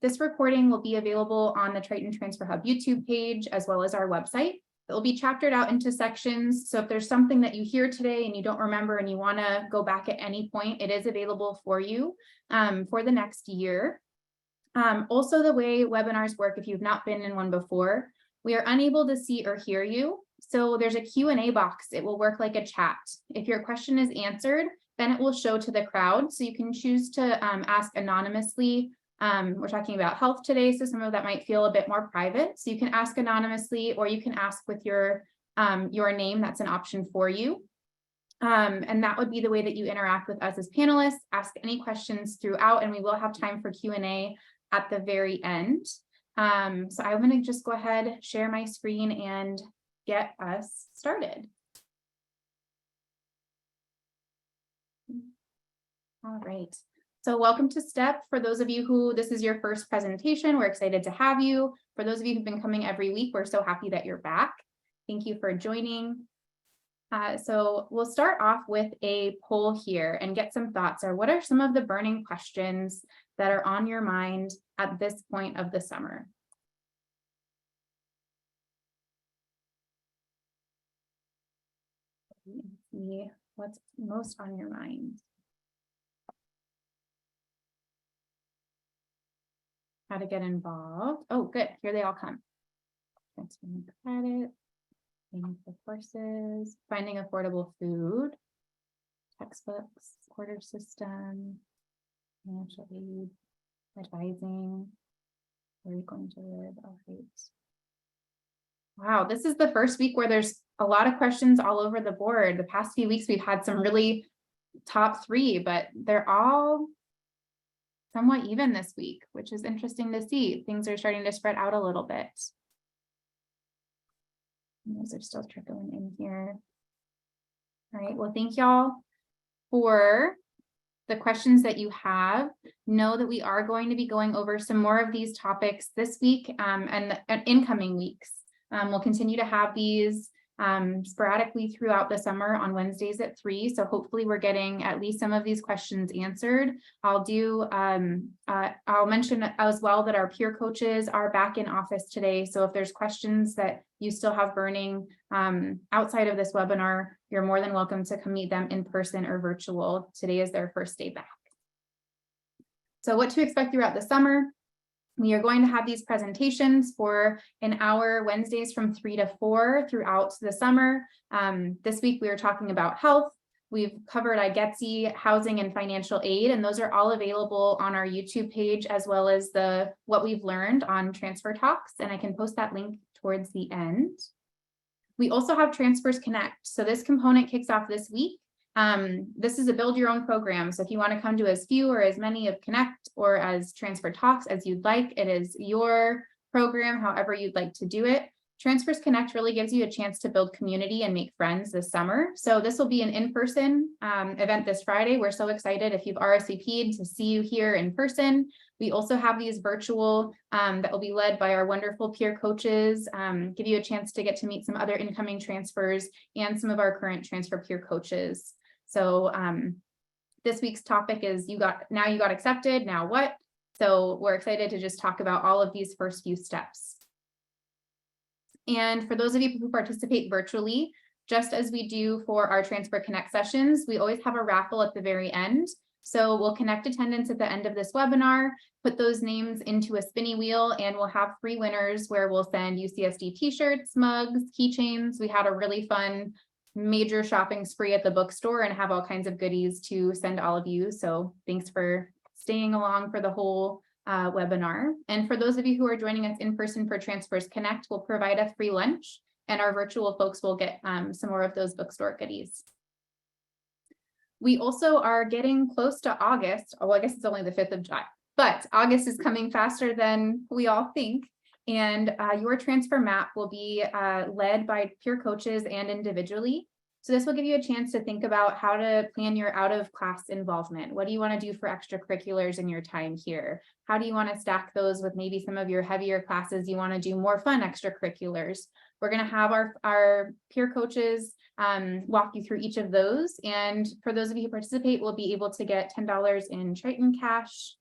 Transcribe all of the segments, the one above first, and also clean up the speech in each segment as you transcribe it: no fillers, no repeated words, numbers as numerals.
This recording will be available on the Triton Transfer Hub YouTube page, as well as our website. It will be chaptered out into sections. So if there's something that you hear today and you don't remember and you want to go back at any point, it is available for you for the next year. Also, the way webinars work, if you've not been in one before, we are unable to see or hear you. So there's a Q&A box. It will work like a chat. If your question is answered, then it will show to the crowd. So you can choose to ask anonymously. We're talking about health today, so some of that might feel a bit more private. So you can ask anonymously, or you can ask with your name. That's an option for you. And that would be the way that you interact with us as panelists. Ask any questions throughout, and we will have time for Q&A at the very end. So I'm going to just go ahead, share my screen, and get us started. All right. So welcome to STEP. For those of you who this is your first presentation, we're excited to have you. For those of you who've been coming every week, we're so happy that you're back. Thank you for joining. So we'll start off with a poll here and get some thoughts. Or what are some of the burning questions that are on your mind at this point of the summer? Let's see what's most on your mind. How to get involved. Oh, good. Here they all come. Transferring credit, paying for courses, finding affordable food, textbooks, quarter system, financial aid, advising. Where are you going to live? All right. Wow, this is the first week where there's a lot of questions all over the board. The past few weeks, we've had some really top 3, but they're all somewhat even this week, which is interesting to see. Things are starting to spread out a little bit. And those are still trickling in here. All right, well, thank y'all for the questions that you have. Know that we are going to be going over some more of these topics this week and incoming weeks. We'll continue to have these sporadically throughout the summer on Wednesdays at 3. So hopefully we're getting at least some of these questions answered. I'll mention as well that our peer coaches are back in office today. So if there's questions that you still have burning outside of this webinar, you're more than welcome to come meet them in person or virtual. Today is their first day back. So what to expect throughout the summer? We are going to have these presentations for an hour Wednesdays from 3 to 4 throughout the summer. This week we are talking about health. We've covered IGETC, housing, and financial aid, and those are all available on our YouTube page, as well as what we've learned on Transfer Talks, and I can post that link towards the end. We also have Transfers Connect. So this component kicks off this week. This is a build your own program. So if you want to come to as few or as many of Connect or as Transfer Talks as you'd like, it is your program, however you'd like to do it. Transfers Connect really gives you a chance to build community and make friends this summer. So this will be an in-person event this Friday. We're so excited if you've RSVP'd to see you here in person. We also have these virtual that will be led by our wonderful peer coaches, give you a chance to get to meet some other incoming transfers and some of our current transfer peer coaches. So this week's topic is you got accepted, now what? So we're excited to just talk about all of these first few steps. And for those of you who participate virtually, just as we do for our Transfer Connect sessions, we always have a raffle at the very end. So we'll connect attendance at the end of this webinar, put those names into a spinny wheel, and we'll have 3 winners where we'll send UCSD t-shirts, mugs, keychains. We had a really fun major shopping spree at the bookstore and have all kinds of goodies to send all of you. So thanks for staying along for the whole webinar. And for those of you who are joining us in person for Transfers Connect, we'll provide a free lunch, and our virtual folks will get some more of those bookstore goodies. We also are getting close to August. Oh, I guess it's only the 5th of July, but August is coming faster than we all think. And your transfer map will be led by peer coaches and individually. So this will give you a chance to think about how to plan your out-of-class involvement. What do you want to do for extracurriculars in your time here? How do you want to stack those with maybe some of your heavier classes? You want to do more fun extracurriculars. We're going to have our peer coaches walk you through each of those. And for those of you who participate, we'll be able to get $10 in Triton cash.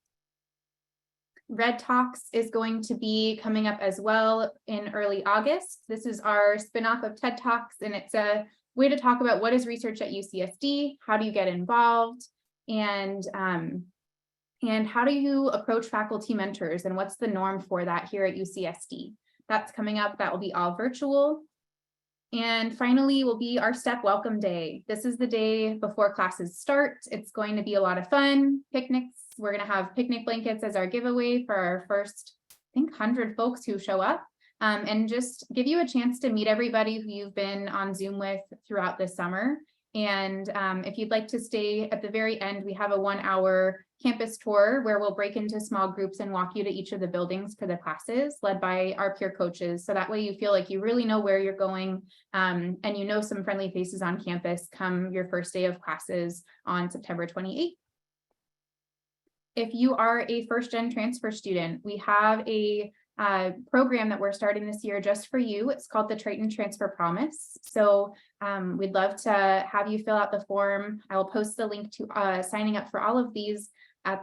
Red Talks is going to be coming up as well in early August. This is our spinoff of TED Talks, and it's a way to talk about what is research at UCSD, how do you get involved, and how do you approach faculty mentors, and what's the norm for that here at UCSD. That's coming up. That will be all virtual. And finally will be our STEP Welcome Day. This is the day before classes start. It's going to be a lot of fun, picnics. We're going to have picnic blankets as our giveaway for our first, I think, 100 folks who show up, and just give you a chance to meet everybody who you've been on Zoom with throughout the summer. And if you'd like to stay at the very end, we have a 1-hour campus tour where we'll break into small groups and walk you to each of the buildings for the classes led by our peer coaches. So that way you feel like you really know where you're going, and you know some friendly faces on campus come your first day of classes on September 28th. If you are a first-gen transfer student, we have a program that we're starting this year just for you. It's called the Triton Transfer Promise. So we'd love to have you fill out the form. I will post the link to signing up for all of these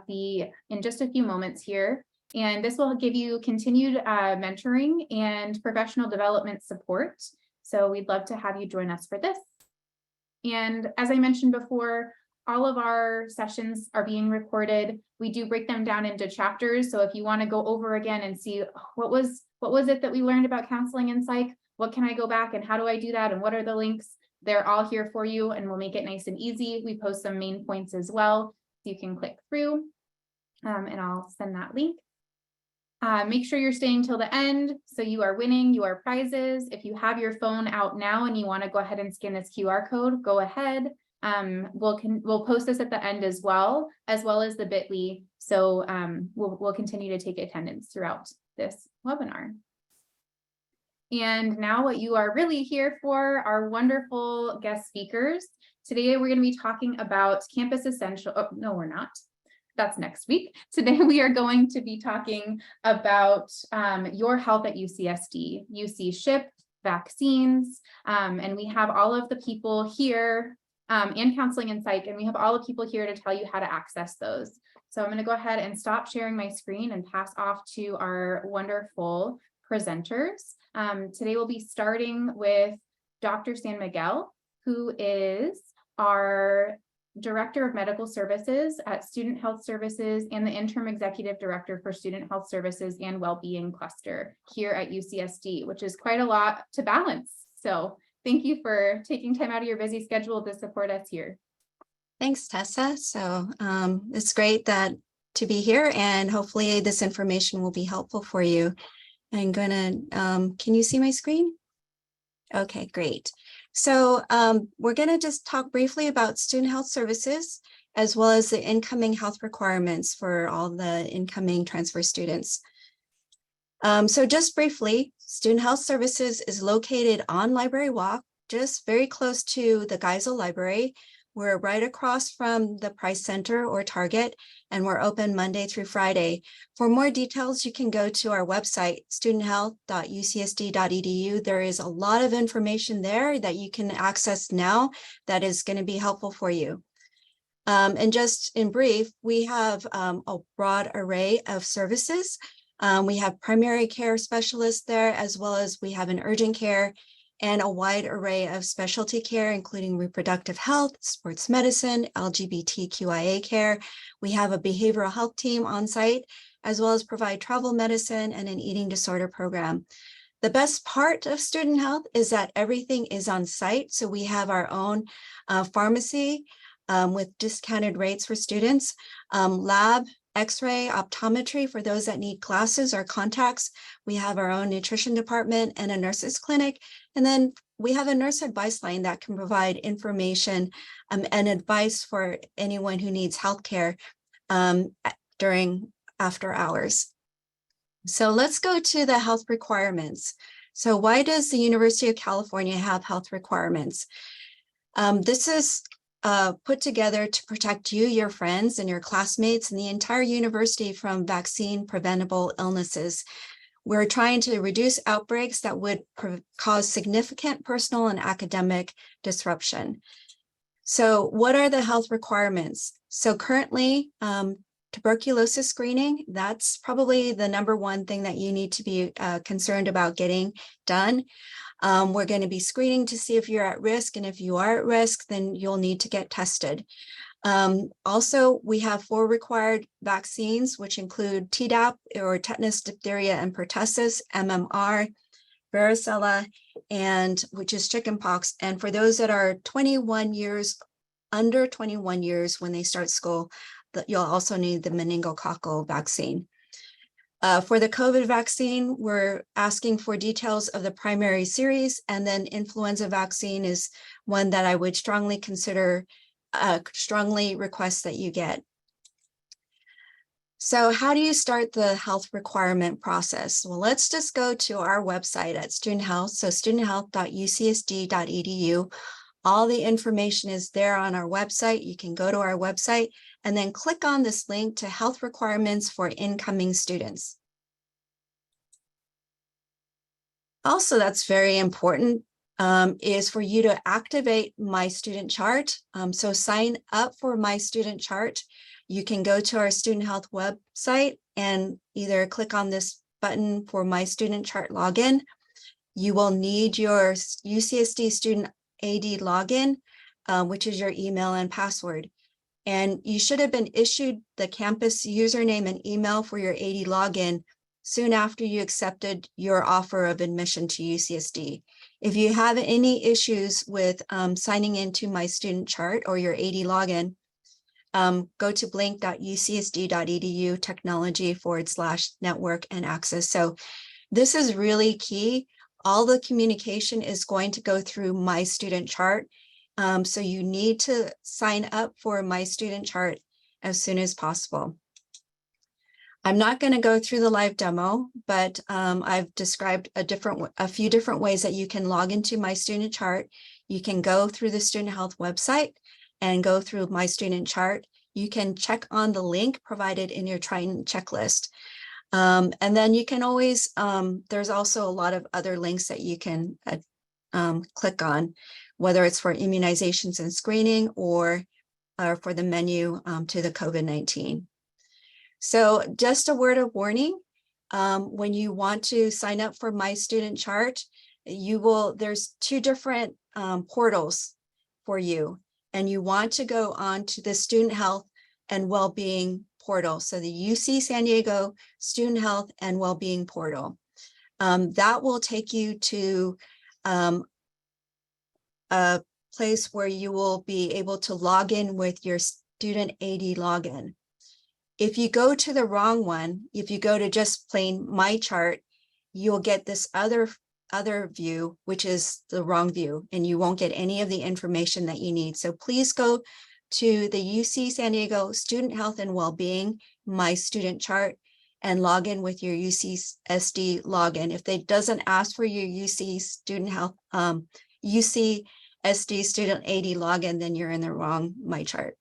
in just a few moments here. And this will give you continued mentoring and professional development support. So we'd love to have you join us for this. And as I mentioned before, all of our sessions are being recorded. We do break them down into chapters. So if you want to go over again and see what was it that we learned about counseling and psych, what can I go back and how do I do that? And what are the links? They're all here for you, and we'll make it nice and easy. We post some main points as well, so you can click through, and I'll send that link. Make sure you're staying till the end. So you are winning your prizes. If you have your phone out now and you want to go ahead and scan this QR code, go ahead. We'll post this at the end as well as the bit.ly. So we'll continue to take attendance throughout this webinar. And now what you are really here for are wonderful guest speakers. Today we're going to be talking about campus essential. Oh, no, we're not. That's next week. Today we are going to be talking about your health at UCSD, UC SHIP, vaccines, and we have all of the people here, and counseling and psych, and we have all the people here to tell you how to access those. So I'm going to go ahead and stop sharing my screen and pass off to our wonderful presenters. Today we'll be starting with Dr. San Miguel, who is our Director of Medical Services at Student Health Services and the Interim Executive Director for Student Health Services and Wellbeing Cluster here at UCSD, which is quite a lot to balance. So thank you for taking time out of your busy schedule to support us here. Thanks, Tessa. So it's great to be here, and hopefully this information will be helpful for you. I'm gonna, can you see my screen? Okay, great. So we're gonna just talk briefly about student health services, as well as the incoming health requirements for all the incoming transfer students. So just briefly, Student Health Services is located on Library Walk, just very close to the Geisel Library. We're right across from the Price Center or Target, and we're open Monday through Friday. For more details, you can go to our website, studenthealth.ucsd.edu. There is a lot of information there that you can access now that is going to be helpful for you. And just in brief, we have a broad array of services. We have primary care specialists there, as well as we have an urgent care and a wide array of specialty care, including reproductive health, sports medicine, LGBTQIA care. We have a behavioral health team on site, as well as provide travel medicine and an eating disorder program. The best part of student health is that everything is on site. So we have our own pharmacy with discounted rates for students, lab, X-ray, optometry for those that need glasses or contacts. We have our own nutrition department and a nurse's clinic. And then we have a nurse advice line that can provide information and advice for anyone who needs healthcare during after hours. So let's go to the health requirements. So why does the University of California have health requirements? This is put together to protect you, your friends, and your classmates, and the entire university from vaccine preventable illnesses. We're trying to reduce outbreaks that would cause significant personal and academic disruption. So what are the health requirements? So currently, tuberculosis screening. That's probably the #1 thing that you need to be concerned about getting done. We're going to be screening to see if you're at risk, and if you are at risk, then you'll need to get tested. Also, we have 4 required vaccines, which include Tdap, or tetanus, diphtheria, and pertussis, MMR, varicella, and which is chickenpox. And for those that are 21 years, under 21 years when they start school, you'll also need the meningococcal vaccine. For the COVID vaccine, we're asking for details of the primary series, and then influenza vaccine is one that I would strongly consider, strongly request that you get. So how do you start the health requirement process? Well, let's just go to our website at Student Health. So studenthealth.ucsd.edu. All the information is there on our website. You can go to our website and then click on this link to health requirements for incoming students. Also, that's very important, is for you to activate My Student Chart. So sign up for My Student Chart. You can go to our Student Health website and either click on this button for My Student Chart login. You will need your UCSD Student AD login, which is your email and password. And you should have been issued the campus username and email for your AD login soon after you accepted your offer of admission to UCSD. If you have any issues with signing into My Student Chart or your AD login, go to blink.ucsd.edu technology/network and access. So this is really key. All the communication is going to go through My Student Chart. So you need to sign up for My Student Chart as soon as possible. I'm not going to go through the live demo, but I've described a few different ways that you can log into My Student Chart. You can go through the Student Health website and go through My Student Chart. You can check on the link provided in your Triton checklist. And then you can always, there's also a lot of other links that you can click on, whether it's for immunizations and screening or for the menu to the COVID-19. So just a word of warning, when you want to sign up for My Student Chart, there's 2 different portals for you, and you want to go on to the Student Health and Wellbeing portal. So the UC San Diego Student Health and Wellbeing portal. That will take you to a place where you will be able to log in with your student AD login. If you go to the wrong one, if you go to just plain My Chart, you'll get this other view, which is the wrong view, and you won't get any of the information that you need. So please go to the UC San Diego Student Health and Wellbeing My Student Chart and log in with your UCSD login. If it doesn't ask for your UC Student Health, UCSD Student AD login, then you're in the wrong My Chart.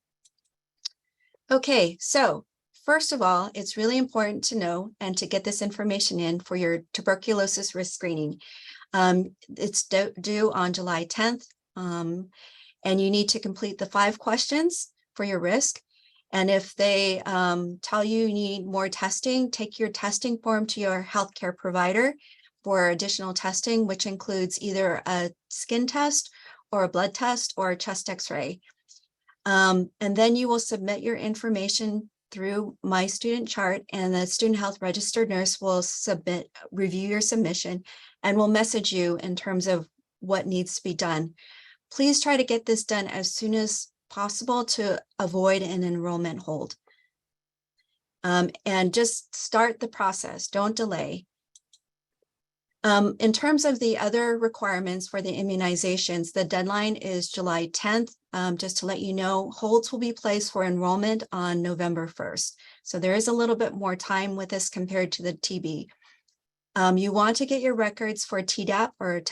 Okay, so first of all, it's really important to know and to get this information in for your tuberculosis risk screening. It's due on July 10th, and you need to complete the 5 questions for your risk. And if they tell you need more testing, take your testing form to your healthcare provider for additional testing, which includes either a skin test or a blood test or a chest x-ray. And then you will submit your information through My Student Chart, and the student health registered nurse will review your submission and will message you in terms of what needs to be done. Please try to get this done as soon as possible to avoid an enrollment hold. And just start the process, don't delay. In terms of the other requirements for the immunizations, the deadline is July 10th. Just to let you know, holds will be placed for enrollment on November 1st. So there is a little bit more time with this compared to the TB. You want to get your records for Tdap, or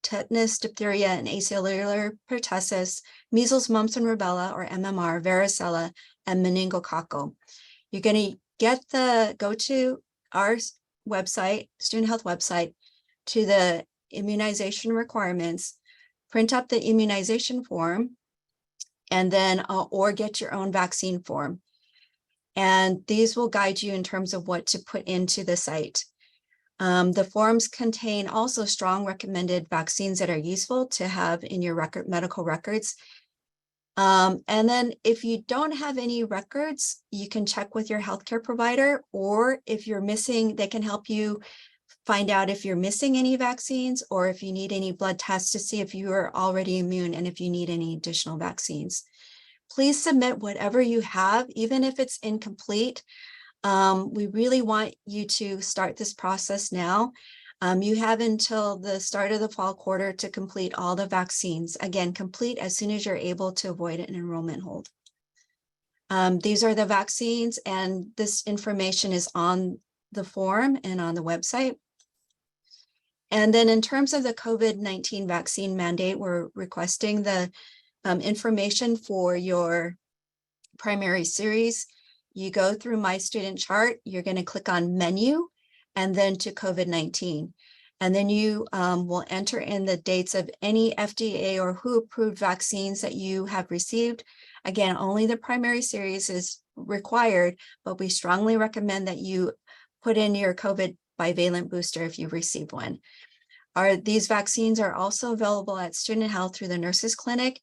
tetanus, diphtheria, and acellular pertussis, measles, mumps, and rubella, or MMR, varicella, and meningococcal. You're going to go to our website, Student Health website, to the immunization requirements, print up the immunization form, and then or get your own vaccine form. And these will guide you in terms of what to put into the site. The forms contain also strong recommended vaccines that are useful to have in your medical records. And then if you don't have any records, you can check with your healthcare provider, or if you're missing, they can help you find out if you're missing any vaccines or if you need any blood tests to see if you are already immune and if you need any additional vaccines. Please submit whatever you have, even if it's incomplete. We really want you to start this process now. You have until the start of the fall quarter to complete all the vaccines. Again, complete as soon as you're able to avoid an enrollment hold. These are the vaccines, and this information is on the form and on the website. And then in terms of the COVID-19 vaccine mandate, we're requesting the information for your primary series. You go through My Student Chart, you're going to click on Menu and then to COVID-19. And then you will enter in the dates of any FDA or WHO approved vaccines that you have received. Again, only the primary series is required, but we strongly recommend that you put in your COVID bivalent booster if you've received one. These vaccines are also available at Student Health through the nurses clinic.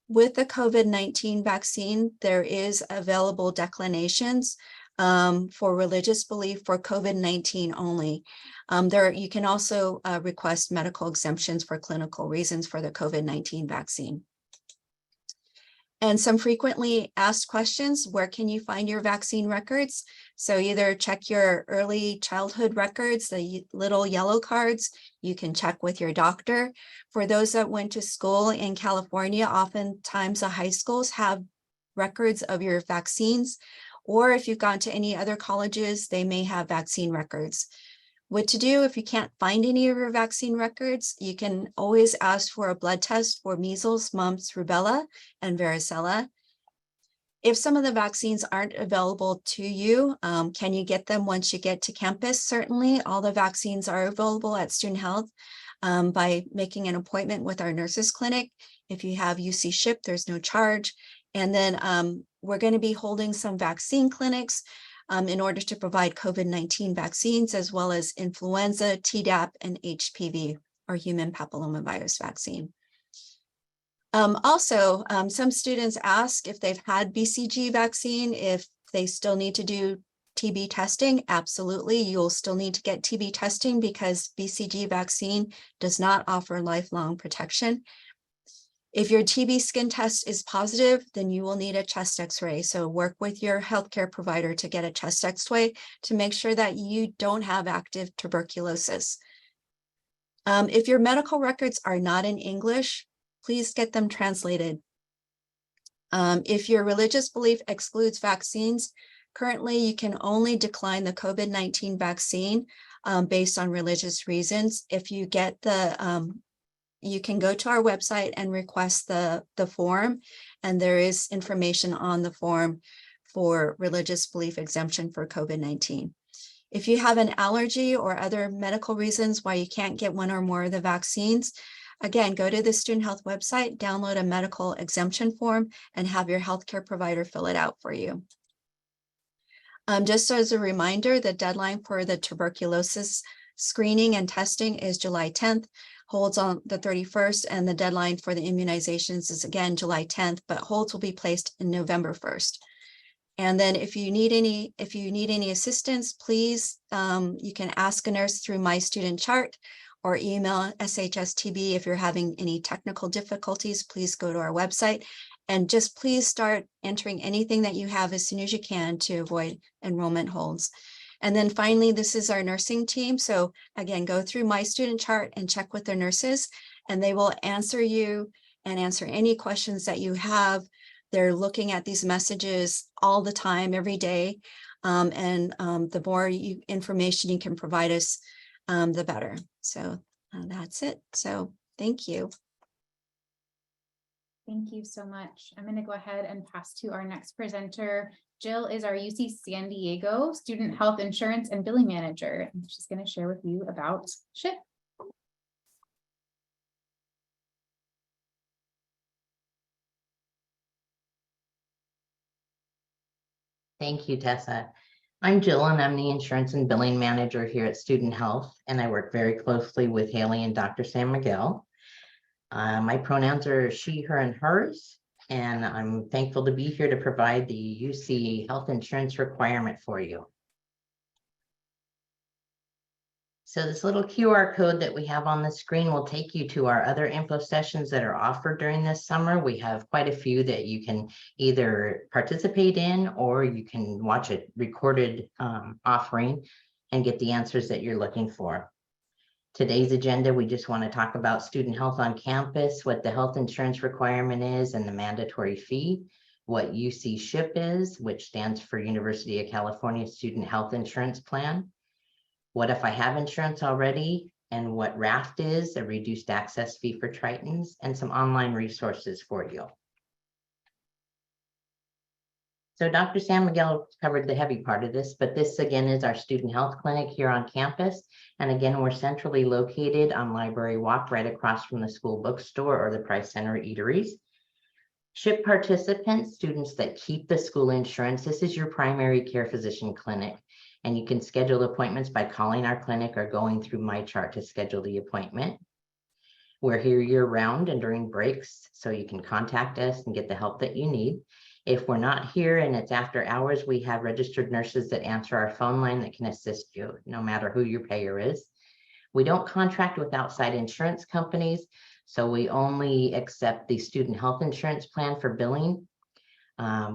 With the COVID-19 vaccine, there is available declinations for religious belief for COVID-19 only. You can also request medical exemptions for clinical reasons for the COVID-19 vaccine. And some frequently asked questions: where can you find your vaccine records? So either check your early childhood records, the little yellow cards. You can check with your doctor. For those that went to school in California, oftentimes the high schools have records of your vaccines, or if you've gone to any other colleges, they may have vaccine records. What to do if you can't find any of your vaccine records: you can always ask for a blood test for measles, mumps, rubella, and varicella. If some of the vaccines aren't available to you, can you get them once you get to campus? Certainly, all the vaccines are available at Student Health by making an appointment with our nurses clinic. If you have UC Ship, there's no charge. And then we're going to be holding some vaccine clinics in order to provide COVID-19 vaccines, as well as influenza, Tdap, and HPV, or human papillomavirus vaccine. Also, some students ask if they've had BCG vaccine, if they still need to do TB testing. Absolutely, you'll still need to get TB testing because BCG vaccine does not offer lifelong protection. If your TB skin test is positive, then you will need a chest x-ray. So work with your healthcare provider to get a chest x-ray to make sure that you don't have active tuberculosis. If your medical records are not in English, please get them translated. If your religious belief excludes vaccines, currently you can only decline the COVID-19 vaccine based on religious reasons. If you get the you can go to our website and request the form, and there is information on the form for religious belief exemption for COVID-19. If you have an allergy or other medical reasons why you can't get one or more of the vaccines, again, go to the Student Health website, download a medical exemption form, and have your healthcare provider fill it out for you. Just as a reminder, the deadline for the tuberculosis screening and testing is July 10th. Holds on the 31st, and the deadline for the immunizations is again July 10th, but holds will be placed in November 1st. And then if you need any assistance, please, you can ask a nurse through My Student Chart or email SHSTB. If you're having any technical difficulties, please go to our website, and just please start entering anything that you have as soon as you can to avoid enrollment holds. And then finally, this is our nursing team. So again, go through My Student Chart and check with their nurses, and they will answer you and answer any questions that you have. They're looking at these messages all the time, every day. The more information you can provide us, the better. So that's it. So thank you. Thank you so much. I'm going to go ahead and pass to our next presenter. Jill is our UC San Diego Student Health Insurance and Billing Manager, and she's going to share with you about SHIP. Thank you, Tessa. I'm Jill, and I'm the insurance and billing manager here at Student Health, and I work very closely with Haley and Dr. San Miguel. My pronouns are she, her, and hers, and I'm thankful to be here to provide the UC health insurance requirement for you. So this little QR code that we have on the screen will take you to our other info sessions that are offered during this summer. We have quite a few that you can either participate in, or you can watch a recorded offering and get the answers that you're looking for. Today's agenda, we just want to talk about student health on campus, what the health insurance requirement is and the mandatory fee, what UC SHIP is, which stands for University of California Student Health Insurance Plan, what if I have insurance already, and what RAFT is, a reduced access fee for Tritons, and some online resources for you. So Dr. San Miguel covered the heavy part of this, but this again is our student health clinic here on campus. And again, we're centrally located on Library Walk, right across from the school bookstore or the Price Center eateries. SHIP participants, students that keep the school insurance, this is your primary care physician clinic. And you can schedule appointments by calling our clinic or going through MyChart to schedule the appointment. We're here year round and during breaks, so you can contact us and get the help that you need. If we're not here and it's after hours, we have registered nurses that answer our phone line that can assist you, no matter who your payer is. We don't contract with outside insurance companies, so we only accept the student health insurance plan for billing.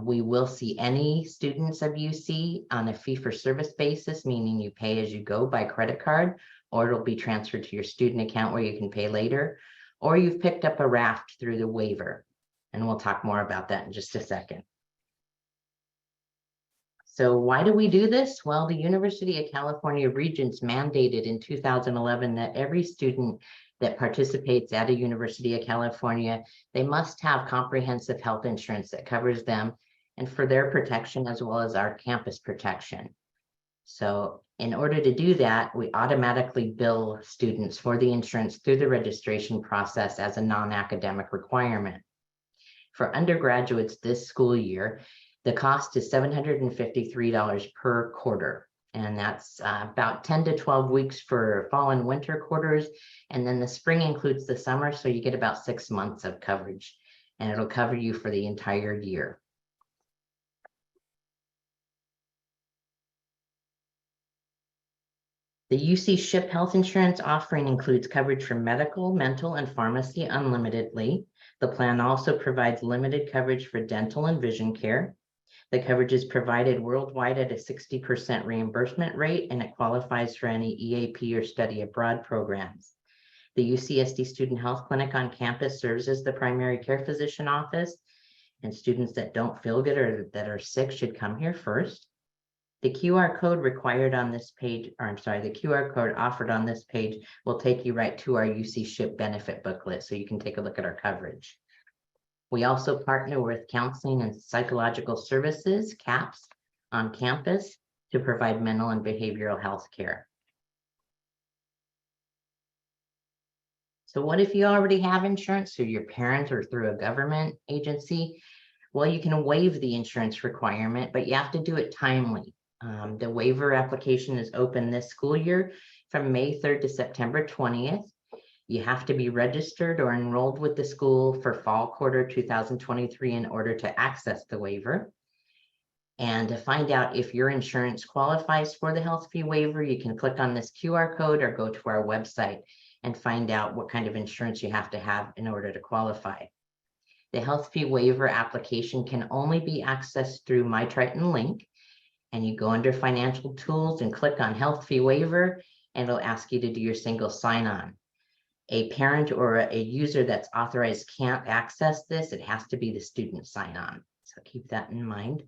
We will see any students of UC on a fee-for-service basis, meaning you pay as you go by credit card, or it'll be transferred to your student account where you can pay later, or you've picked up a RAFT through the waiver. And we'll talk more about that in just a second. So why do we do this? Well, the University of California Regents mandated in 2011 that every student that participates at a University of California, they must have comprehensive health insurance that covers them and for their protection as well as our campus protection. So in order to do that, we automatically bill students for the insurance through the registration process as a non-academic requirement. For undergraduates this school year, the cost is $753 per quarter. And that's about 10 to 12 weeks for fall and winter quarters. And then the spring includes the summer, so you get about 6 months of coverage. And it'll cover you for the entire year. The UC SHIP health insurance offering includes coverage for medical, mental, and pharmacy unlimitedly. The plan also provides limited coverage for dental and vision care. The coverage is provided worldwide at a 60% reimbursement rate, and it qualifies for any EAP or study abroad programs. The UCSD Student Health Clinic on campus serves as the primary care physician office, and students that don't feel good or that are sick should come here first. The QR code required on this page, or I'm sorry, the QR code offered on this page will take you right to our UC SHIP benefit booklet, so you can take a look at our coverage. We also partner with Counseling and Psychological Services, CAPS, on campus to provide mental and behavioral health care. So what if you already have insurance through your parents or through a government agency? Well, you can waive the insurance requirement, but you have to do it timely. The waiver application is open this school year from May 3rd to September 20th. You have to be registered or enrolled with the school for fall quarter 2023 in order to access the waiver. And to find out if your insurance qualifies for the health fee waiver, you can click on this QR code or go to our website and find out what kind of insurance you have to have in order to qualify. The health fee waiver application can only be accessed through My Triton link, and you go under financial tools and click on health fee waiver, and it'll ask you to do your single sign-on. A parent or a user that's authorized can't access this. It has to be the student sign-on. So keep that in mind.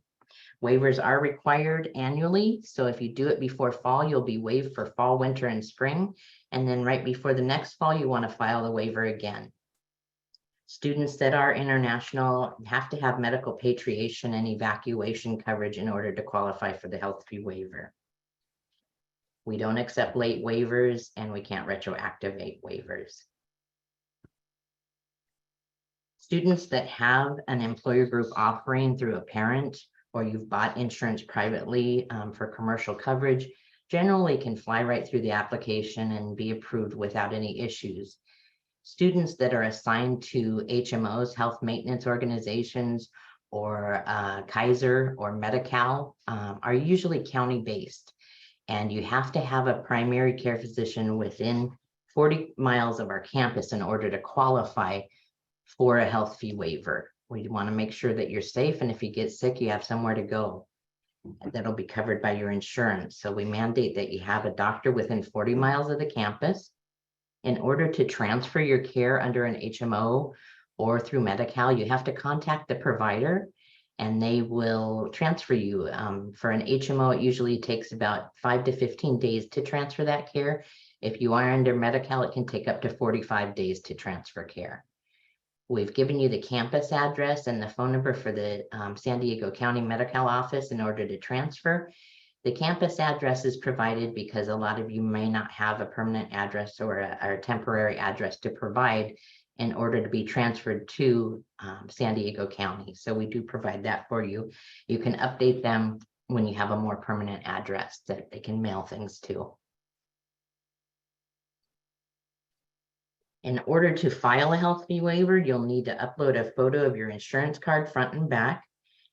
Waivers are required annually. So if you do it before fall, you'll be waived for fall, winter, and spring. And then right before the next fall, you want to file the waiver again. Students that are international have to have medical patriation and evacuation coverage in order to qualify for the health fee waiver. We don't accept late waivers, and we can't retroactivate waivers. Students that have an employer group offering through a parent or you've bought insurance privately for commercial coverage, generally can fly right through the application and be approved without any issues. Students that are assigned to HMOs, health maintenance organizations, or Kaiser or Medi-Cal are usually county-based, and you have to have a primary care physician within 40 miles of our campus in order to qualify for a health fee waiver. We want to make sure that you're safe, and if you get sick, you have somewhere to go. That'll be covered by your insurance. So we mandate that you have a doctor within 40 miles of the campus. In order to transfer your care under an HMO or through Medi-Cal, you have to contact the provider and they will transfer you. For an HMO, it usually takes about 5 to 15 days to transfer that care. If you are under Medi-Cal, it can take up to 45 days to transfer care. We've given you the campus address and the phone number for the San Diego County Medi-Cal office in order to transfer. The campus address is provided because a lot of you may not have a permanent address or a temporary address to provide in order to be transferred to San Diego County. So we do provide that for you. You can update them when you have a more permanent address that they can mail things to. In order to file a health fee waiver, you'll need to upload a photo of your insurance card front and back,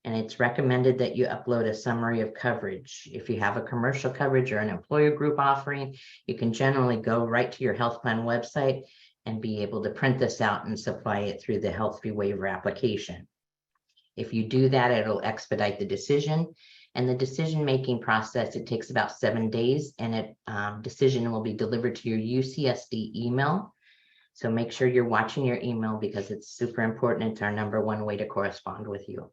and it's recommended that you upload a summary of coverage. If you have a commercial coverage or an employer group offering, you can generally go right to your health plan website and be able to print this out and supply it through the health fee waiver application. If you do that, it'll expedite the decision. And the decision-making process, it takes about 7 days, and it decision will be delivered to your UCSD email. So make sure you're watching your email because it's super important. It's our #1 way to correspond with you.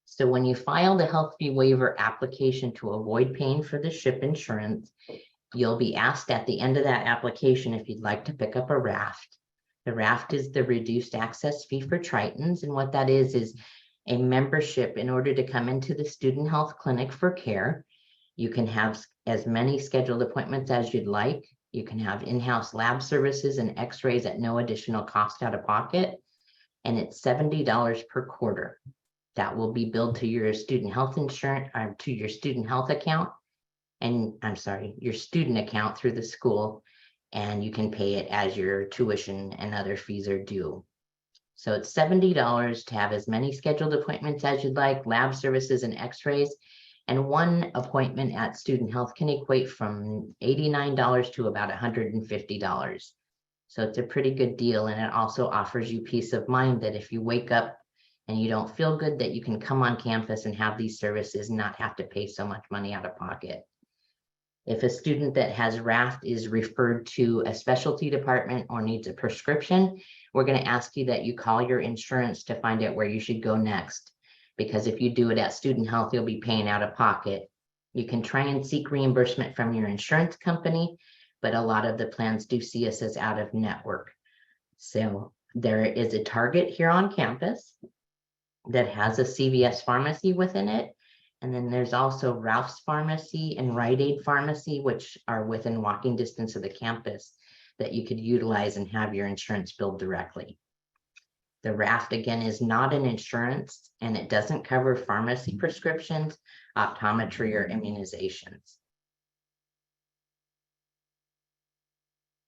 So when you file the health fee waiver application to avoid paying for the SHIP insurance, you'll be asked at the end of that application if you'd like to pick up a raft. The raft is the reduced access fee for Tritons. And what that is a membership in order to come into the student health clinic for care. You can have as many scheduled appointments as you'd like. You can have in-house lab services and x-rays at no additional cost out of pocket. And it's $70 per quarter. That will be billed to your student health insurance, or to your student health account. And I'm sorry, your student account through the school. And you can pay it as your tuition and other fees are due. So it's $70 to have as many scheduled appointments as you'd like, lab services and x-rays. And one appointment at student health can equate from $89 to about $150. So it's a pretty good deal. And it also offers you peace of mind that if you wake up and you don't feel good, that you can come on campus and have these services and not have to pay so much money out of pocket. If a student that has RAFT is referred to a specialty department or needs a prescription, we're going to ask you that you call your insurance to find out where you should go next. Because if you do it at student health, you'll be paying out of pocket. You can try and seek reimbursement from your insurance company, but a lot of the plans do see us as out of network. So there is a Target here on campus that has a CVS pharmacy within it. And then there's also Ralph's Pharmacy and Rite Aid Pharmacy, which are within walking distance of the campus that you could utilize and have your insurance billed directly. The RAFT, again, is not an insurance, and it doesn't cover pharmacy prescriptions, optometry, or immunizations.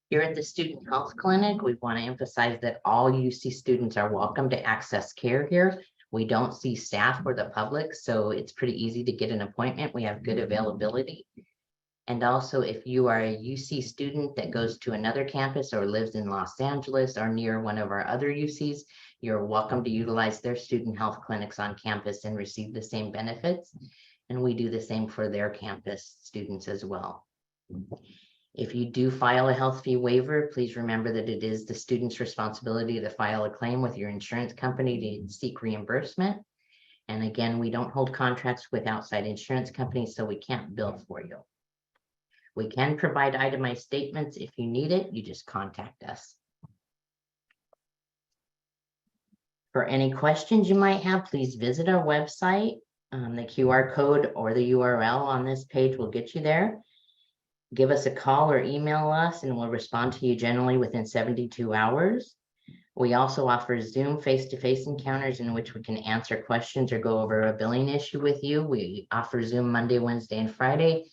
Here at the Student Health Clinic, we want to emphasize that all UC students are welcome to access care here. We don't see staff or the public, so it's pretty easy to get an appointment. We have good availability. And also, if you are a UC student that goes to another campus or lives in Los Angeles or near one of our other UCs, you're welcome to utilize their student health clinics on campus and receive the same benefits. And we do the same for their campus students as well. If you do file a health fee waiver, please remember that it is the student's responsibility to file a claim with your insurance company to seek reimbursement. And again, we don't hold contracts with outside insurance companies, so we can't bill for you. We can provide itemized statements if you need it. You just contact us. For any questions you might have, please visit our website. The QR code or the URL on this page will get you there. Give us a call or email us and we'll respond to you generally within 72 hours. We also offer Zoom face-to-face encounters in which we can answer questions or go over a billing issue with you. We offer Zoom Monday, Wednesday, and Friday,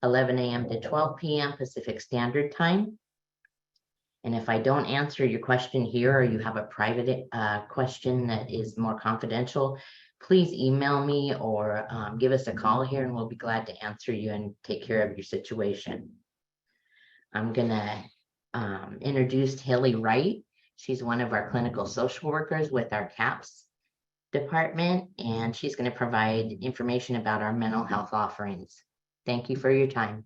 11 a.m. to 12 p.m. Pacific Standard Time. And if I don't answer your question here, or you have a private question that is more confidential, please email me or give us a call here, and we'll be glad to answer you and take care of your situation. I'm gonna introduce Haley Wright. She's one of our clinical social workers with our CAPS department, and she's going to provide information about our mental health offerings. Thank you for your time.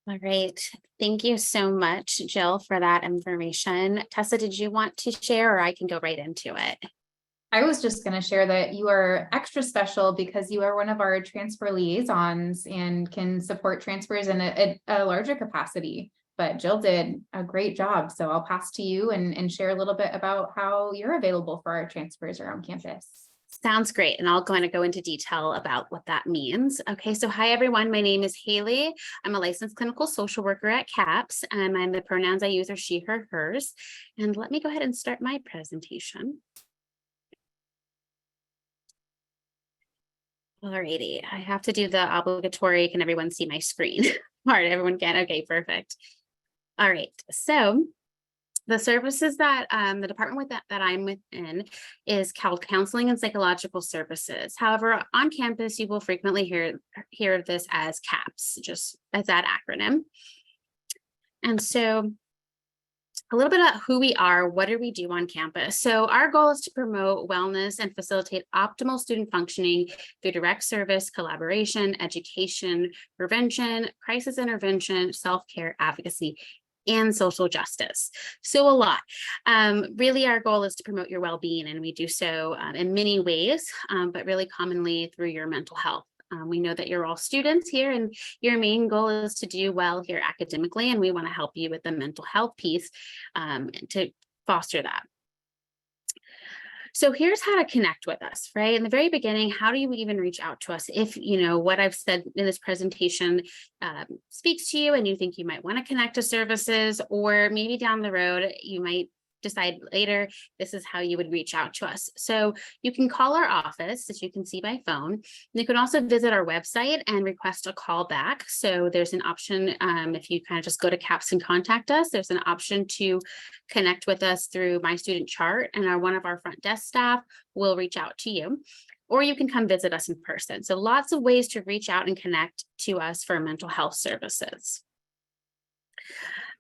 All right. Thank you so much, Jill, for that information. Tessa, did you want to share, or I can go right into it? I was just going to share that you are extra special because you are one of our transfer liaisons and can support transfers in a larger capacity. But Jill did a great job. So I'll pass to you and share a little bit about how you're available for our transfers around campus. Sounds great. And I'll go into detail about what that means. Okay, so hi, everyone. My name is Haley. I'm a licensed clinical social worker at CAPS, and the pronouns I use are she, her, hers. And let me go ahead and start my presentation. Alrighty, I have to do the obligatory, can everyone see my screen? Part, everyone can, okay, perfect. All right, so the services that the department that I'm within is called Counseling and Psychological Services. However, on campus, you will frequently hear of this as CAPS, just as that acronym. And so a little bit about who we are, what do we do on campus? So our goal is to promote wellness and facilitate optimal student functioning through direct service, collaboration, education, prevention, crisis intervention, self-care, advocacy, and social justice. So a lot. Really, our goal is to promote your well-being, and we do so in many ways, but really commonly through your mental health. We know that you're all students here, and your main goal is to do well here academically, and we want to help you with the mental health piece to foster that. So here's how to connect with us, right? In the very beginning, how do you even reach out to us if, what I've said in this presentation speaks to you and you think you might want to connect to services, or maybe down the road, you might decide later, this is how you would reach out to us. So you can call our office, as you can see by phone. You can also visit our website and request a call back. So there's an option, if you kind of just go to CAPS and contact us, there's an option to connect with us through My Student Chart, and one of our front desk staff will reach out to you. Or you can come visit us in person. So lots of ways to reach out and connect to us for mental health services.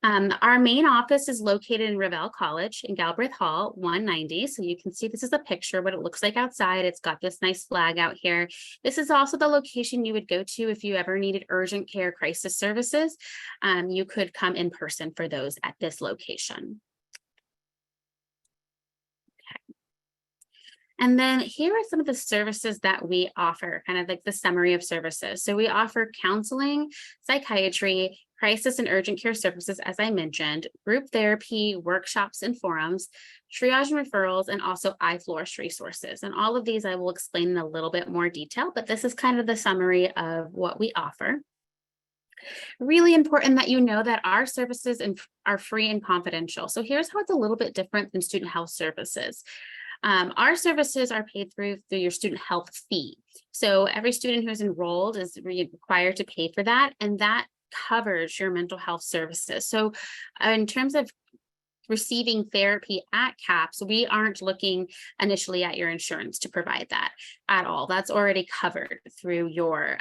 Our main office is located in Revelle College in Galbraith Hall, 190. So you can see this is a picture, what it looks like outside. It's got this nice flag out here. This is also the location you would go to if you ever needed urgent care crisis services. You could come in person for those at this location. And then here are some of the services that we offer, kind of like the summary of services. So we offer counseling, psychiatry, crisis and urgent care services, as I mentioned, group therapy, workshops and forums, triage and referrals, and also iFlourish resources. And all of these I will explain in a little bit more detail, but this is kind of the summary of what we offer. Really important that you know that our services are free and confidential. So here's how it's a little bit different than student health services. Our services are paid through your student health fee. So every student who's enrolled is required to pay for that, and that covers your mental health services. So in terms of receiving therapy at CAPS, we aren't looking initially at your insurance to provide that at all. That's already covered through your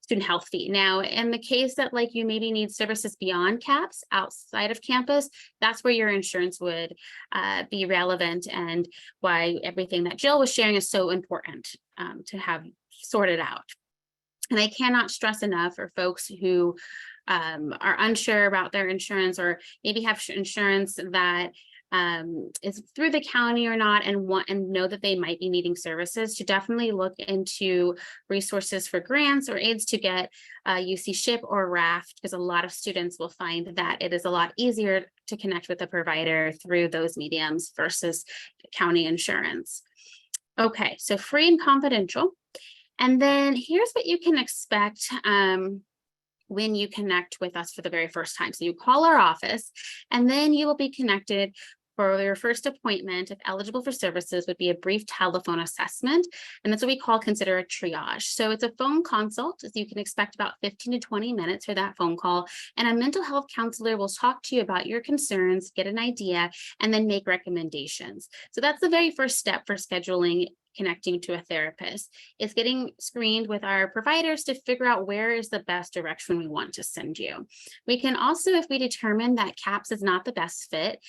student health fee. Now, in the case that you maybe need services beyond CAPS outside of campus, that's where your insurance would be relevant, and why everything that Jill was sharing is so important to have sorted out. And I cannot stress enough for folks who are unsure about their insurance, or maybe have insurance that is through the county or not, and know that they might be needing services, to definitely look into resources for grants or aids to get UC SHIP or RAFT, because a lot of students will find that it is a lot easier to connect with a provider through those mediums versus county insurance. Okay, so free and confidential. And then here's what you can expect when you connect with us for the very first time. So you call our office, and then you will be connected for your first appointment. If eligible for services, would be a brief telephone assessment. And that's what we consider a triage. So it's a phone consult, as you can expect about 15 to 20 minutes for that phone call. And a mental health counselor will talk to you about your concerns, get an idea, and then make recommendations. So that's the very first step for scheduling connecting to a therapist. Is getting screened with our providers to figure out where is the best direction we want to send you. We can also, if we determine that CAPS is not the best fit,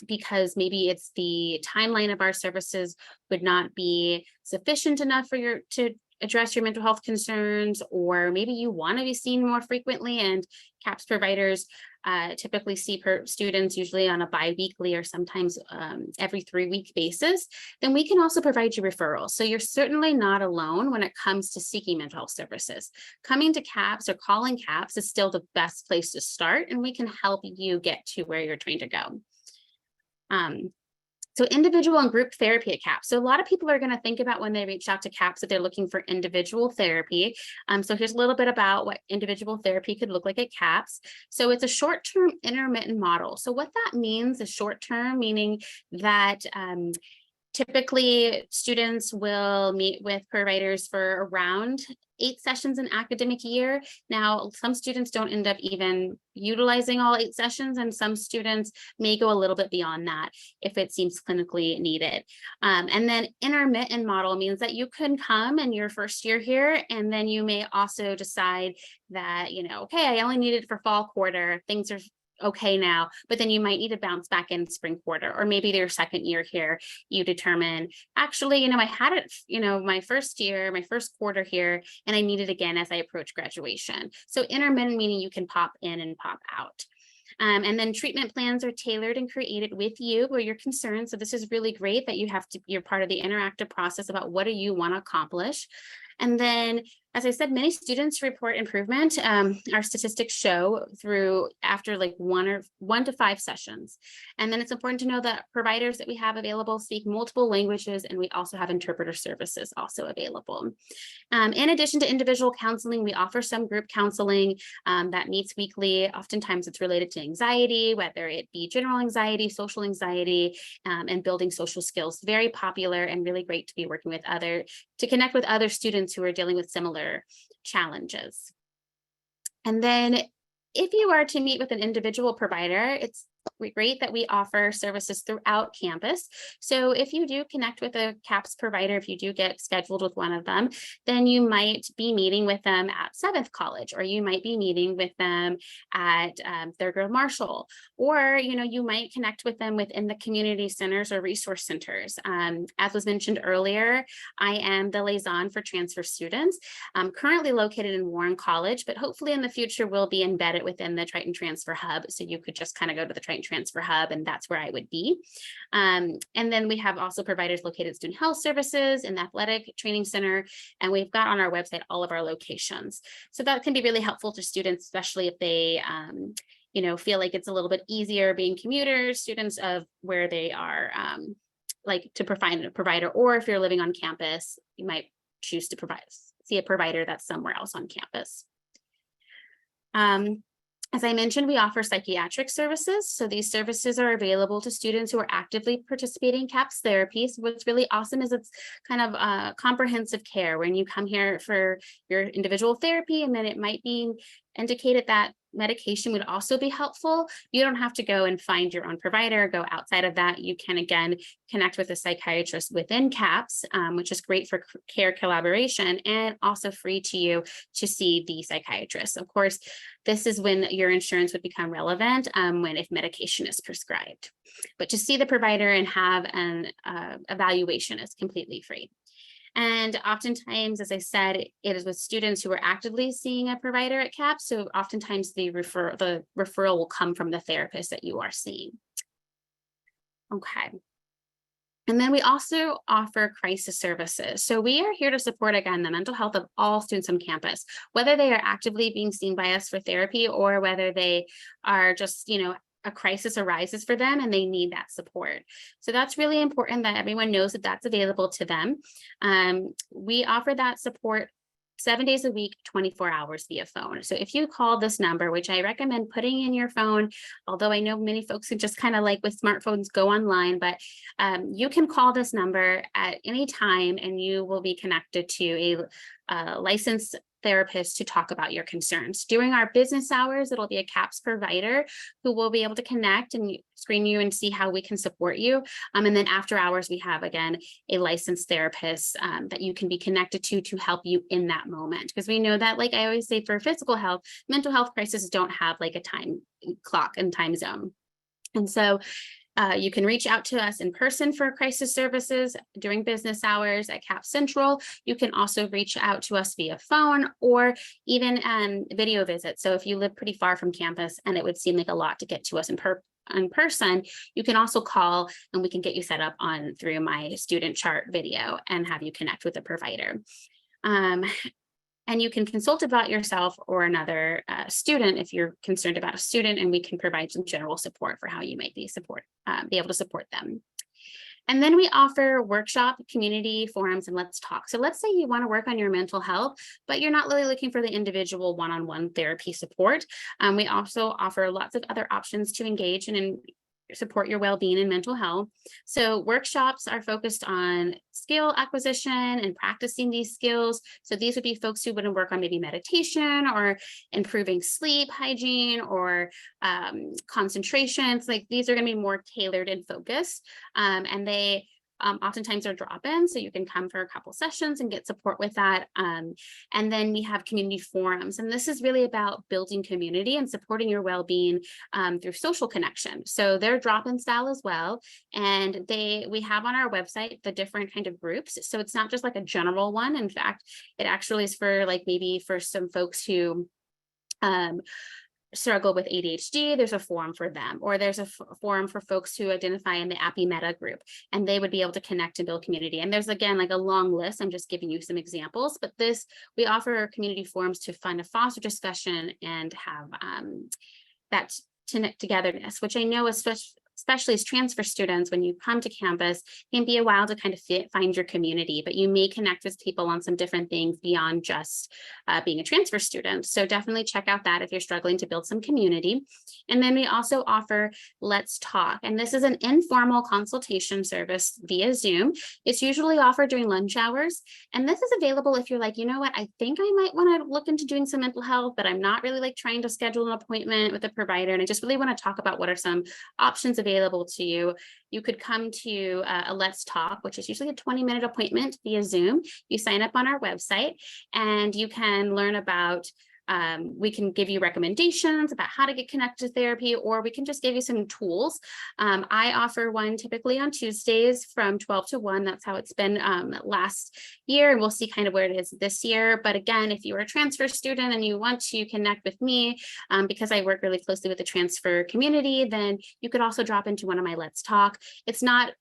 because maybe it's the timeline of our services would not be sufficient enough for to address your mental health concerns, or maybe you want to be seen more frequently, and CAPS providers typically see students usually on a bi-weekly or sometimes every 3-week basis, then we can also provide you referrals. So you're certainly not alone when it comes to seeking mental health services. Coming to CAPS or calling CAPS is still the best place to start, and we can help you get to where you're trying to go. So individual and group therapy at CAPS. So a lot of people are going to think about when they reach out to CAPS that they're looking for individual therapy. So here's a little bit about what individual therapy could look like at CAPS. So it's a short-term intermittent model. So what that means is short-term, meaning that typically students will meet with providers for around 8 sessions an academic year. Now, some students don't end up even utilizing all 8 sessions, and some students may go a little bit beyond that if it seems clinically needed. And then intermittent model means that you can come in your first year here, and then you may also decide that, okay, I only need it for fall quarter, things are okay now, but then you might need to bounce back in spring quarter, or maybe their second year here, you determine, actually, I had it, my first year, my first quarter here, and I need it again as I approach graduation. So intermittent meaning you can pop in and pop out. And then treatment plans are tailored and created with you or your concerns. So this is really great that you're part of the interactive process about what do you want to accomplish. And then, as I said, many students report improvement. Our statistics show after like 1 to 5 sessions. And then it's important to know that providers that we have available speak multiple languages, and we also have interpreter services also available. In addition to individual counseling, we offer some group counseling that meets weekly. Oftentimes it's related to anxiety, whether it be general anxiety, social anxiety, and building social skills. Very popular and really great to be working with to connect with other students who are dealing with similar challenges. And then if you are to meet with an individual provider, it's great that we offer services throughout campus. So if you do connect with a CAPS provider, if you do get scheduled with one of them, then you might be meeting with them at 7th College, or you might be meeting with them at Thurgood Marshall, or you might connect with them within the community centers or resource centers. As was mentioned earlier, I am the liaison for transfer students. I'm currently located in Warren College, but hopefully in the future we'll be embedded within the Triton Transfer Hub. So you could just kind of go to the Triton Transfer Hub, and that's where I would be. And then we have also providers located at Student Health Services and the Athletic Training Center, and we've got on our website all of our locations. So that can be really helpful to students, especially if they feel like it's a little bit easier being commuters, students of where they are, like to provide a provider, or if you're living on campus, you might choose to see a provider that's somewhere else on campus. As I mentioned, we offer psychiatric services. So these services are available to students who are actively participating in CAPS therapy. So what's really awesome is it's kind of comprehensive care when you come here for your individual therapy, and then it might be indicated that medication would also be helpful. You don't have to go and find your own provider, go outside of that. You can, again, connect with a psychiatrist within CAPS, which is great for care collaboration, and also free to you to see the psychiatrist. Of course, this is when your insurance would become relevant, if medication is prescribed. But to see the provider and have an evaluation is completely free. And oftentimes, as I said, it is with students who are actively seeing a provider at CAPS. So oftentimes the referral will come from the therapist that you are seeing. Okay. And then we also offer crisis services. So we are here to support, again, the mental health of all students on campus, whether they are actively being seen by us for therapy or whether they are just, a crisis arises for them and they need that support. So that's really important that everyone knows that that's available to them. We offer that support 7 days a week, 24 hours via phone. So if you call this number, which I recommend putting in your phone, although I know many folks who just kind of like with smartphones go online, but you can call this number at any time and you will be connected to a licensed therapist to talk about your concerns. During our business hours, it'll be a CAPS provider who will be able to connect and screen you and see how we can support you. And then after hours, we have, again, a licensed therapist that you can be connected to help you in that moment. Because we know that, like I always say, for physical health, mental health crises don't have like a time clock and time zone. And so you can reach out to us in person for crisis services during business hours at CAP Central. You can also reach out to us via phone or even video visits. So if you live pretty far from campus and it would seem like a lot to get to us in person, you can also call and we can get you set up through my student chart video and have you connect with a provider. And you can consult about yourself or another student if you're concerned about a student, and we can provide some general support for how you might be able to support them. And then we offer workshop, community forums, and let's talk. So let's say you want to work on your mental health, but you're not really looking for the individual one-on-one therapy support. We also offer lots of other options to engage and support your well-being and mental health. So workshops are focused on skill acquisition and practicing these skills. So these would be folks who would work on maybe meditation or improving sleep hygiene or concentrations. Like these are going to be more tailored and focused, and they oftentimes are drop-ins, so you can come for a couple sessions and get support with that. And then we have community forums, and this is really about building community and supporting your well-being through social connection. So they're drop-in style as well, and we have on our website the different kind of groups. So it's not just like a general one. In fact, it actually is for like maybe for some folks who struggle with ADHD, there's a forum for them, or there's a forum for folks who identify in the API meta group, and they would be able to connect and build community. And there's, again, like a long list. I'm just giving you some examples, but we offer community forums to foster discussion and have that togetherness, which I know especially as transfer students, when you come to campus, can be a while to kind of find your community, but you may connect with people on some different things beyond just being a transfer student. So definitely check out that if you're struggling to build some community. And then we also offer Let's Talk, and this is an informal consultation service via Zoom. It's usually offered during lunch hours, and this is available if you're like, you know what, I think I might want to look into doing some mental health, but I'm not really like trying to schedule an appointment with a provider, and I just really want to talk about what are some options available to you. You could come to a Let's Talk, which is usually a 20-minute appointment via Zoom. You sign up on our website and you can learn about, we can give you recommendations about how to get connected to therapy, or we can just give you some tools. I offer one typically on Tuesdays from 12 to 1. That's how it's been last year, and we'll see kind of where it is this year. But again, if you're a transfer student and you want to connect with me, because I work really closely with the transfer community, then you could also drop into one of my Let's Talk. It's not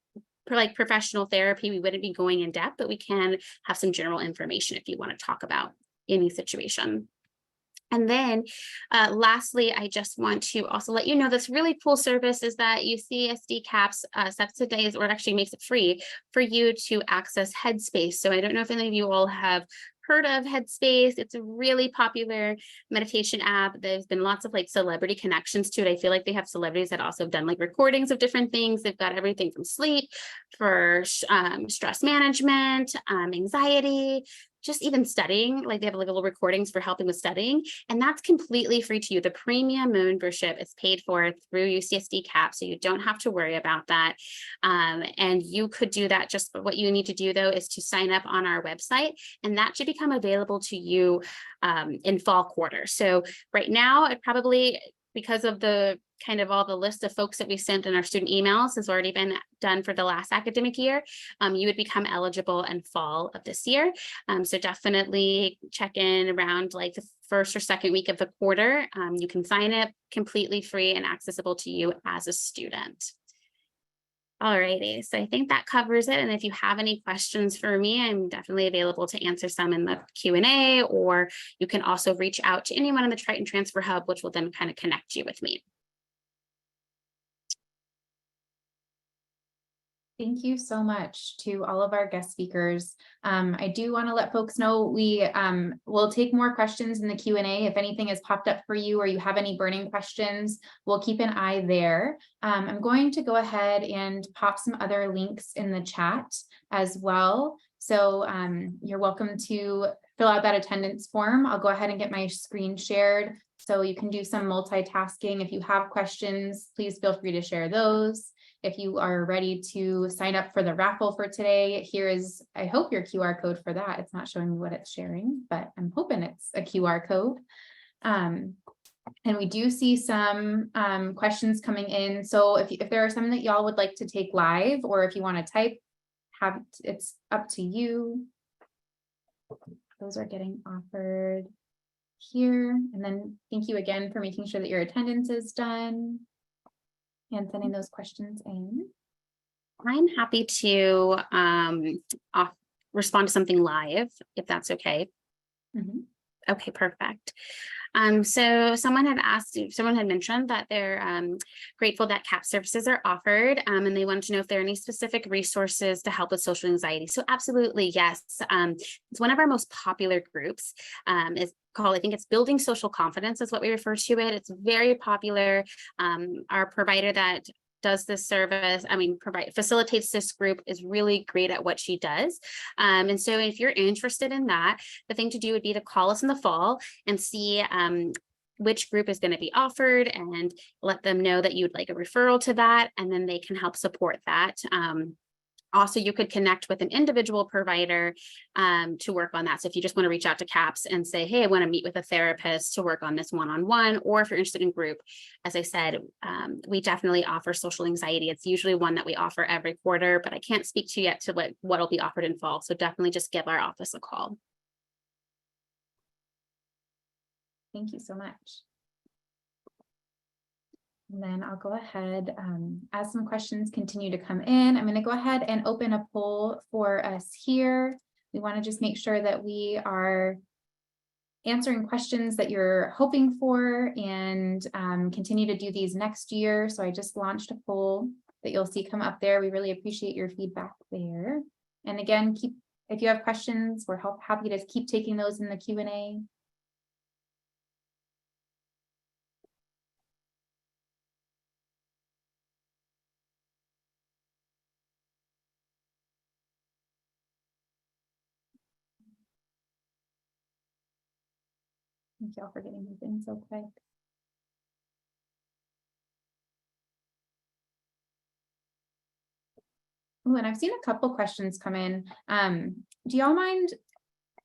like professional therapy. We wouldn't be going in depth, but we can have some general information if you want to talk about any situation. And then lastly, I just want to also let you know this really cool service is that UCSD CAPS subsidizes, or actually makes it free for you to access Headspace. So I don't know if any of you all have heard of Headspace. It's a really popular meditation app. There's been lots of like celebrity connections to it. I feel like they have celebrities that also have done like recordings of different things. They've got everything from sleep, for stress management, anxiety, just even studying. Like they have like little recordings for helping with studying, and that's completely free to you. The premium membership is paid for through UCSD CAP, so you don't have to worry about that. And you could do that. Just what you need to do though is to sign up on our website, and that should become available to you in fall quarter. So right now, it probably, because of the kind of all the list of folks that we sent in our student emails has already been done for the last academic year, you would become eligible in fall of this year. So definitely check in around like the first or second week of the quarter. You can sign up completely free and accessible to you as a student. All righty, so I think that covers it. And if you have any questions for me, I'm definitely available to answer some in the Q&A, or you can also reach out to anyone in the Triton Transfer Hub, which will then kind of connect you with me. Thank you so much to all of our guest speakers. I do want to let folks know we will take more questions in the Q&A. If anything has popped up for you or you have any burning questions, we'll keep an eye there. I'm going to go ahead and pop some other links in the chat as well. So you're welcome to fill out that attendance form. I'll go ahead and get my screen shared so you can do some multitasking. If you have questions, please feel free to share those. If you are ready to sign up for the raffle for today, here is, I hope, your QR code for that. It's not showing me what it's sharing, but I'm hoping it's a QR code. And we do see some questions coming in. So if there are some that y'all would like to take live, or if you want to type, it's up to you. Those are getting offered here. And then thank you again for making sure that your attendance is done and sending those questions in. I'm happy to respond to something live, if that's okay. Mhm. Okay, perfect. So someone had mentioned that they're grateful that CAP services are offered, and they wanted to know if there are any specific resources to help with social anxiety. So absolutely, yes. It's one of our most popular groups. Is called, I think it's Building Social Confidence is what we refer to it. It's very popular. Our provider that does this service, facilitates this group, is really great at what she does. And so if you're interested in that, the thing to do would be to call us in the fall and see which group is going to be offered, and let them know that you'd like a referral to that, and then they can help support that. Also, you could connect with an individual provider to work on that. So if you just want to reach out to CAPS and say, hey, I want to meet with a therapist to work on this one-on-one, or if you're interested in group, as I said, we definitely offer social anxiety. It's usually one that we offer every quarter, but I can't speak to you yet to what will be offered in fall. So definitely just give our office a call. Thank you so much. And then I'll go ahead, as some questions continue to come in, I'm going to go ahead and open a poll for us here. We want to just make sure that we are answering questions that you're hoping for, and continue to do these next year. So I just launched a poll that you'll see come up there. We really appreciate your feedback there. And again, if you have questions, we're happy to keep taking those in the Q&A. Thank y'all for getting these in so quick. Oh, and I've seen a couple questions come in. Do y'all mind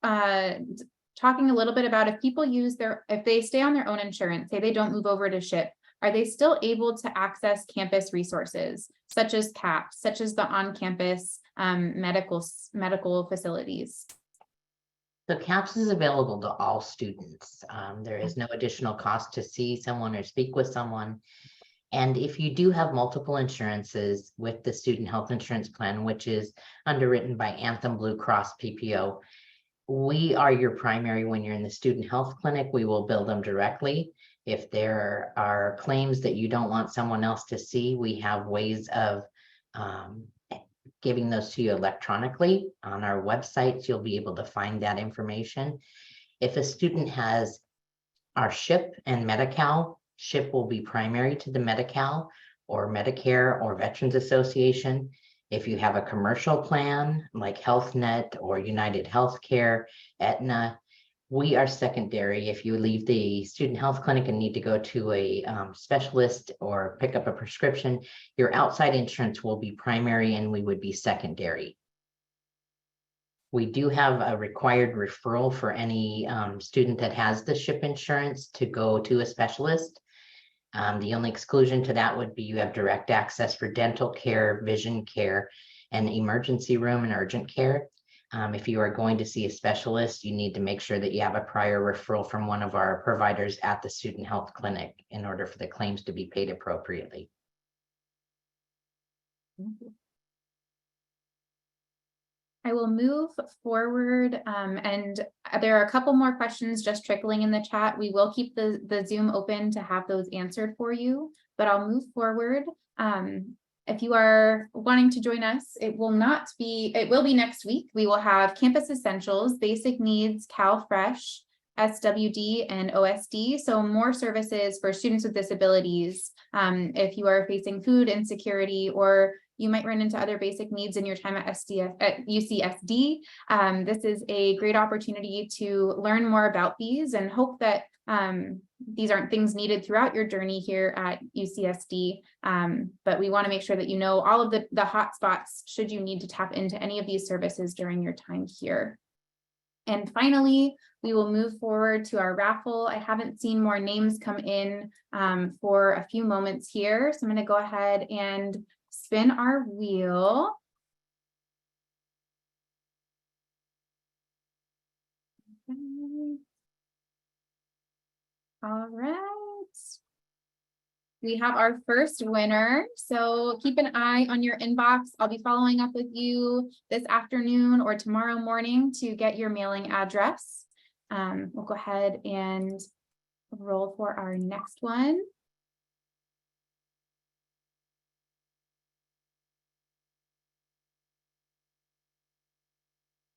talking a little bit about if people if they stay on their own insurance, say they don't move over to SHIP, are they still able to access campus resources such as CAPS, such as the on-campus medical facilities? So CAPS is available to all students. There is no additional cost to see someone or speak with someone. And if you do have multiple insurances with the student health insurance plan, which is underwritten by Anthem Blue Cross PPO, we are your primary. When you're in the student health clinic, we will bill them directly. If there are claims that you don't want someone else to see, we have ways of giving those to you electronically. On our website, you'll be able to find that information. If a student has our SHIP and Medi-Cal, SHIP will be primary to the Medi-Cal or Medicare or Veterans Association. If you have a commercial plan like HealthNet or United Healthcare, Aetna, we are secondary. If you leave the student health clinic and need to go to a specialist or pick up a prescription, your outside insurance will be primary and we would be secondary. We do have a required referral for any student that has the SHIP insurance to go to a specialist. The only exclusion to that would be you have direct access for dental care, vision care, and emergency room and urgent care. If you are going to see a specialist, you need to make sure that you have a prior referral from one of our providers at the student health clinic in order for the claims to be paid appropriately. I will move forward, and there are a couple more questions just trickling in the chat. We will keep the Zoom open to have those answered for you, but I'll move forward. If you are wanting to join us, it will be next week. We will have Campus Essentials, Basic Needs, CalFresh, SWD, and OSD. So more services for students with disabilities. If you are facing food insecurity, or you might run into other basic needs in your time at UCSD. This is a great opportunity to learn more about these, and hope that these aren't things needed throughout your journey here at UCSD. But we want to make sure that you know all of the hot spots should you need to tap into any of these services during your time here. And finally, we will move forward to our raffle. I haven't seen more names come in for a few moments here. So I'm going to go ahead and spin our wheel. Okay. All right. We have our first winner. So keep an eye on your inbox. I'll be following up with you this afternoon or tomorrow morning to get your mailing address. We'll go ahead and roll for our next one.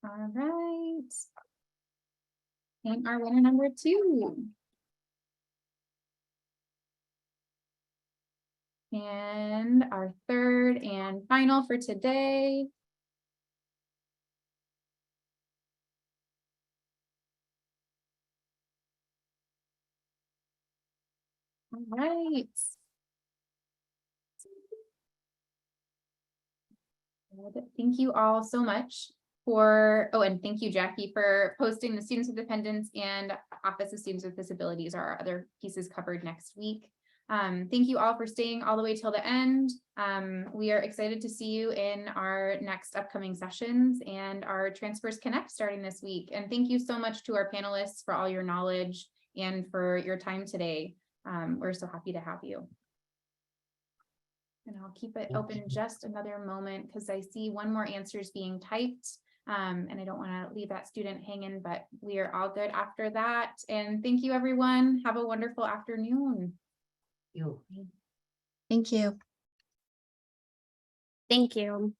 All right. And our winner number 2. And our third and final for today. All right. Thank you all so much for, and thank you, Jackie, for posting the Students with Dependents and Office of Students with Disabilities, our other pieces covered next week. Thank you all for staying all the way till the end. We are excited to see you in our next upcoming sessions and our Transfers Connect starting this week. And thank you so much to our panelists for all your knowledge and for your time today. We're so happy to have you. And I'll keep it open just another moment because I see one more answer is being typed. And I don't want to leave that student hanging, but we are all good after that. And thank you, everyone. Have a wonderful afternoon. You. Thank you. Thank you.